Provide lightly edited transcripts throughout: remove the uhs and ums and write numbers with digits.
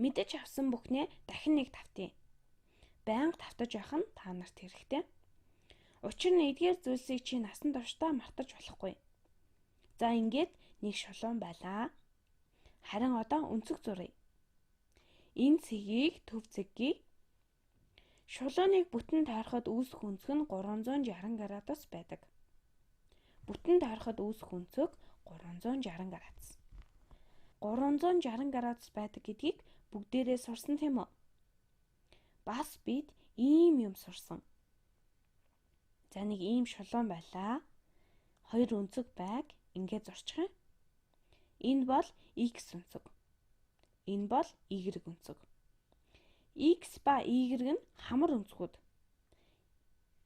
Мэдэж авсан бүхнээ дахин нэг тавтъя. Байнга тавтаж явах нь та нарт хэрэгтэй. Учир нь эдгээр зүйлсийг чи насан туршдаа мартаж болохгүй. За ингээд нэг шулуун байлаа. Харин одоо өнцөг зуръя. Энэ цэгийг төв цэгийг шулууныг бүтэн тойроход үүсэх өнцөг нь 360 градус байдаг. Бүтэн тойроход үүсэх өнцөг 360 градус. 360 градус байдаг гэдгийг бүгдээрээ сурсан тийм үү? Бас бид ийм юм сурсан. За нэг ийм шулуун байлаа. Хоёр өнцөг байг ингээд зурчих юм. Энэ бол x өнцөг. Энэ бол y өнцөг. X ба y нь хамар өнцгүүд.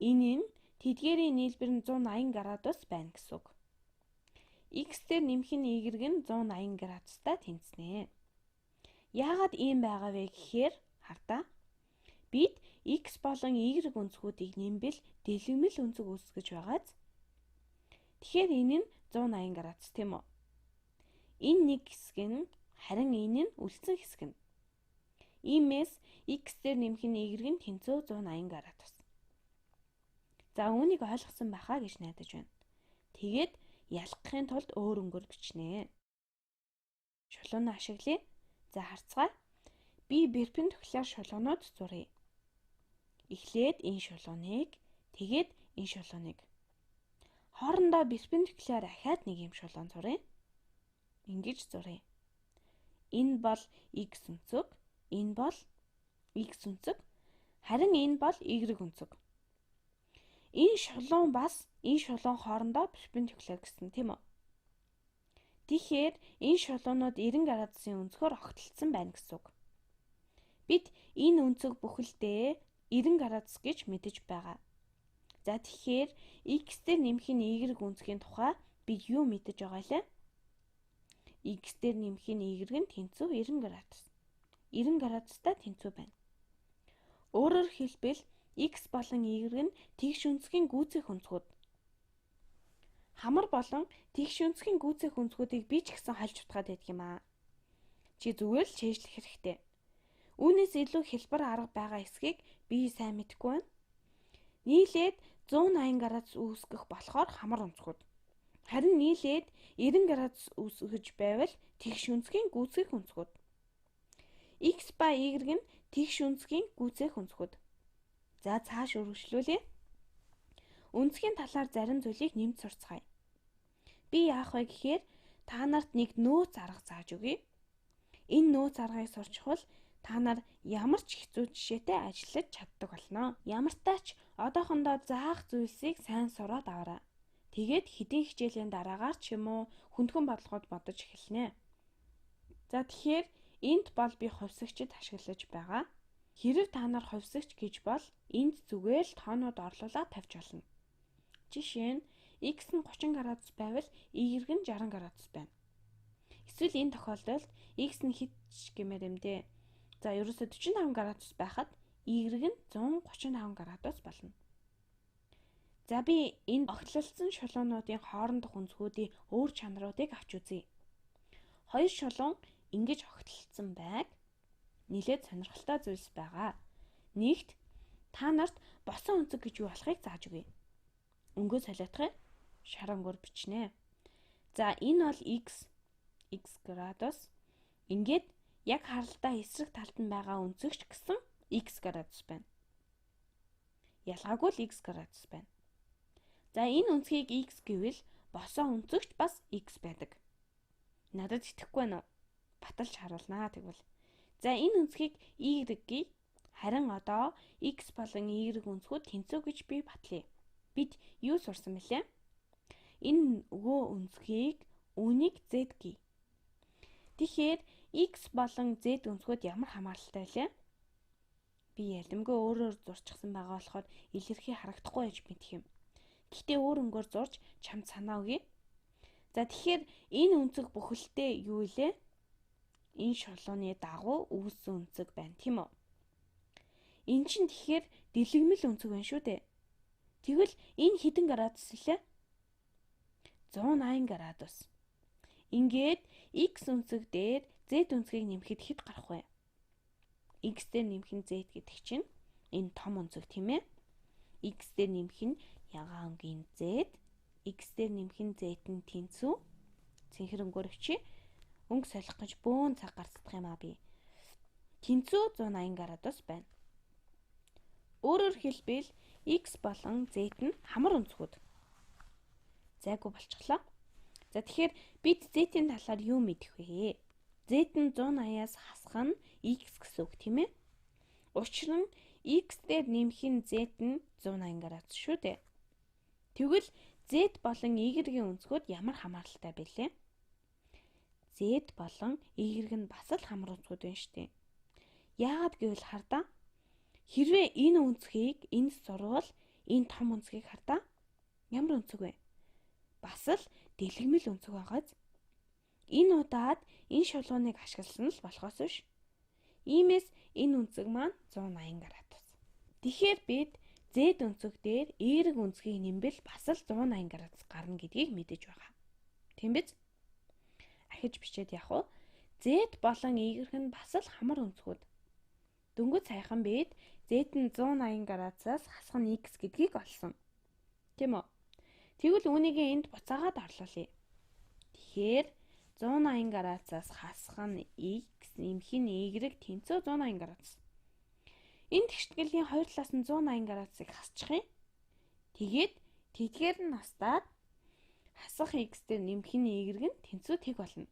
Энэ нь тэдгээрийн нийлбэр нь 180 градус байна гэсэн үг. X дээр нэмэх нь y нь 180 градустай тэнцэнэ. Яагаад ийм байгаа вэ гэхээр хардаа бид x болон y өнцгүүдийг нэмбэл дэлгэмэл өнцөг үүсгэж байгааз. Тэгэхээр энэ нь 180 градус тийм үү? Энэ нэг хэсэг нь харин энэ нь үлдсэн хэсэг нь. Иймээс x дээр нэмэх нь y нь тэнцүү 180 градус. За үүнийг ойлгосон байхаа гэж найдаж байна. Тэгээд ялгахын тулд өөр өнгөөр бичнэ. Шулуунаа ашиглая. За харцгаая. Би перпендикуляр шулуунууд зуръя. Эхлээд энэ шулууныг, тэгээд энэ шулууныг. Хоорондоо перпендикуляр ахаад нэг юм шулуун зуръя. Ингэж зуръя. Энэ бол x өнцөг, энэ бол x өнцөг, харин энэ бол y өнцөг. Энэ шулуун бас энэ шулуун хоорондоо перпендикуляр гэсэн тийм үү? Тэгэхээр энэ шулуунууд 90 градусын өнцгөр огтлцсон байна гэсэн үг. Бид энэ өнцөг бүхэлдээ 90 градус гэж мэдэж байгаа. За тэгэхээр x дээр нэмэх нь y өнцгийн тухай бид юу мэдэж байгаа лээ? X дээр нэмэх нь y нь тэнцүү 90 градус. 90 градустай тэнцүү байна. Өөрөөр хэлбэл x болон y нь тэгш өнцгийн гүйцэх өнцгүүд. Хамар болон тэгш өнцгийн гүйцэх өнцгүүдийг би ч гэсэн хольж утгаад байдаг юм аа. Чи зүгээр л чэйжлэх хэрэгтэй. Үүнээс илүү хэлбэр арга байгаа эсхийг би сайн мэдэхгүй байна. Нийлээд 180 градус үүсгэх болохоор хамар өнцгүүд. Харин нийлээд 90 градус үүсгэж байвал тэгш өнцгийн гүйцэх өнцгүүд. X ба y нь тэгш өнцгийн гүйцэх өнцгүүд. За цааш үргэлжлүүлье. Өнцгийн талаар зарим зүйлийг нэмж сурцгаая. Би яах вэ гэхээр та нарт нэг нөөц арга зааж өгье. Энэ нөөц аргыг сурчвал та нар ямар ч хэцүү жишээтэй ажиллаж чаддаг болно. Ямартай ч одоохондоо заах зүйлсийг сайн сураад аваарай. Тэгээд хэдийн хичээлийн дараагаар ч юм уу хүндхэн бодлогод бодож эхэлнэ. За тэгэхээр энд бол би хувьсагчд ашиглаж байгаа. Хэрэг та нар хувьсагч гэж бол энд зүгээр л тоонууд орлуулаад тавьж болно. Жишээ нь x нь 30 градус байвал y нь 60 градус байна. Эсвэл энэ тохиолдолд x нь хэд гэмээр юм дээ. За ерөөсө 45 градус байхад y нь 135 градус болно. За би энэ огтлолцсон шулуунуудын хоорондох өнцгүүдийн өөр чанаруудыг авч үзье. Хоёр шулуун ингэж огтлолцсон байг нэлээд сонирхолтой зүйлс байгаа. Нэгт та нарт босон өнцөг гэж юу болохыг зааж өгье. Өнгөө солиотгоё. Шар өнгөөр бичнэ. За энэ бол x градус. Ингээд яг харалтаа эсрэг талд нь байгаа өнцөгч гэсэн x градус байна. Ялгаагүй л x градус байна. За энэ өнцгийг x гэвэл босон өнцөгч бас x байдаг. Надад итгэхгүй байна уу? Баталж харуулнаа тэгвэл. За энэ өнцгийг y гэе. Харин одоо x болон y өнцгүүд тэнцүү гэж би батлая. Бид юу сурсан мэлээ? Энэ өвөө өнцгийг үүнийг z гэе. Тэгэхээр x болон z өнцгүүд ямар хамааралтай вэ? Би ялимгүй өөрөөр зурчихсан байгаа болохоор илэрхий харагдахгүй байж мэдэх юм. Гэхдээ өөр өнгөөр зурж чамд санаа өгье. За тэгэхээр энэ өнцөг бүхэлдээ юу вэ? Энэ шулууны дагуу үүссэн өнцөг байна, тийм үү? Эн чинь тэгэхээр дэлгэмэл өнцөг байна шүү дээ. Тэгвэл энэ хэдэн градус вэ? 180 градус. Ингээд x өнцөг дээр z өнцгийг нэмэхэд хэд гарах вэ? x дээр нэмэх нь z гэдэг чинь энэ том өнцөг тийм ээ. X дээр нэмэх нь ягаан өнгийн z, x дээр нэмэх нь z нь тэнцүү. Цэнхэр өнгөөрөгчи өнгө солих гэж бөөн цаг гарцдах юм аа би. Тэнцүү 180 градус байна. Өөрөөр хэлбэл x болон z нь хамар өнцгүүд. Зайгүй болчихлоо. За тэгэхээр бид z-ийн талаар юу мэдэх вэ? Z нь 180-аас хасах нь x гэсэн үг тийм ээ. Учир нь x дээр нэмэх нь z нь 180 градус шүү дээ. Тэгвэл z болон y-ийн өнцгүүд ямар хамааралтай байлээ? Z болон y нь бас л хамар өнцгүүд байна шүү дээ. Яагаад гэвэл хардаа хэрвээ энэ өнцгийг энд сурвал энэ том өнцгийг хардаа ямар өнцөг вэ? Бас л дэлгэмэл өнцөг байгааз. Энэ удаад энэ шулууныг ашигласан л болохоос биш. Иймээс энэ өнцөг маань 180 градус. Тэгэхээр бид z өнцөг дээр y өнцгийг нэмбэл бас л 180 градус гарна гэдгийг мэдэж байгаа. Тийм биз? Ахиж бичээд явах уу? Z болон y нь бас л хамар өнцгүүд. Дөнгөж саяхан бид z нь 180 градусаас хасах нь x гэдгийг олсон. Тийм үү? Тэгвэл үүнийг энд буцаагаад орлуулъя. Тэгэхээр 180 градусаас хасах нь x нэмэх нь y тэнцүү 180 градус. Энэ тэгштгэлийн хоёр талаас нь 180 градусыг хасчих юм. Тэгээд тэдгээр нь настаад хасах x дээр нэмэх нь y нь тэнцүү тэг болно.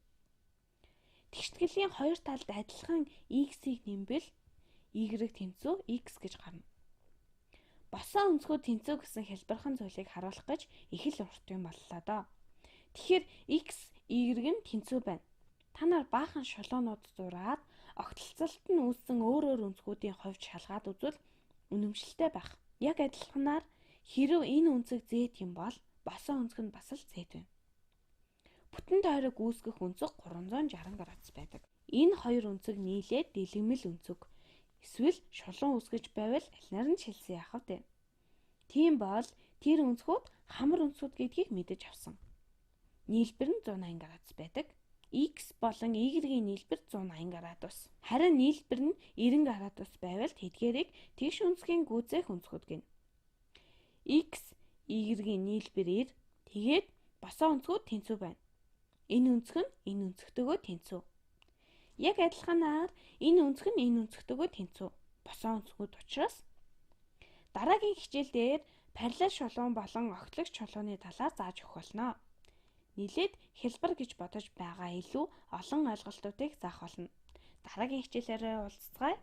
Тэгштгэлийн хоёр талд адилхан x-ийг нэмбэл y тэнцүү x гэж гарна. Босоо өнцгүүд тэнцүү гэсэн хэлбэрхэн зүйлийг харуулах гэж их л урт юм боллоо доо. Тэгэхээр x, y нь тэнцүү байна. Та нар баахан шулуунууд зураад огтлцолт нь үүссэн өөр өнцгүүдийн хувьд шалгаад үзвэл үнэмшилтэй байх. Яг адилханаар хэрв энэ өнцөг z юм бол босоо өнцөг нь бас л z байна. Бүтэн тойрог үүсгэх өнцөг 360 градус байдаг. Энэ хоёр өнцөг нийлээд дэлгэмэл өнцөг эсвэл шулуун үүсгэж байвал аль нь шилсэн яах вэ? Тийм бол тэр өнцгүүд хамар өнцгүүд гэдгийг мэдэж авсан. Нийлбэр нь 180 градус байдаг. X болон Y-ийн нийлбэр 180 градус. Харин нийлбэр нь 90 градус байвал тэдгээрийг тэгш өнцгийн гүйцээх өнцгүүд гэнэ. X, Y-ийн нийлбэр 90, тэгээд босоо өнцгүүд тэнцүү байна. Энэ өнцөг нь энэ өнцөгтөөгөө тэнцүү. Яг адилханаар энэ өнцөг нь энэ өнцөгтөөгөө тэнцүү. Босоо өнцгүүд учраас дараагийн хичээл дээр параллел шулуун болон огтлогч шулууны талаар зааж өгөх болно. Нийлээд хэлбэр гэж бодож байгаа илүү олон ойлголтуудыг заах болно. Дараагийн хичээлээрээ уулзцгаая.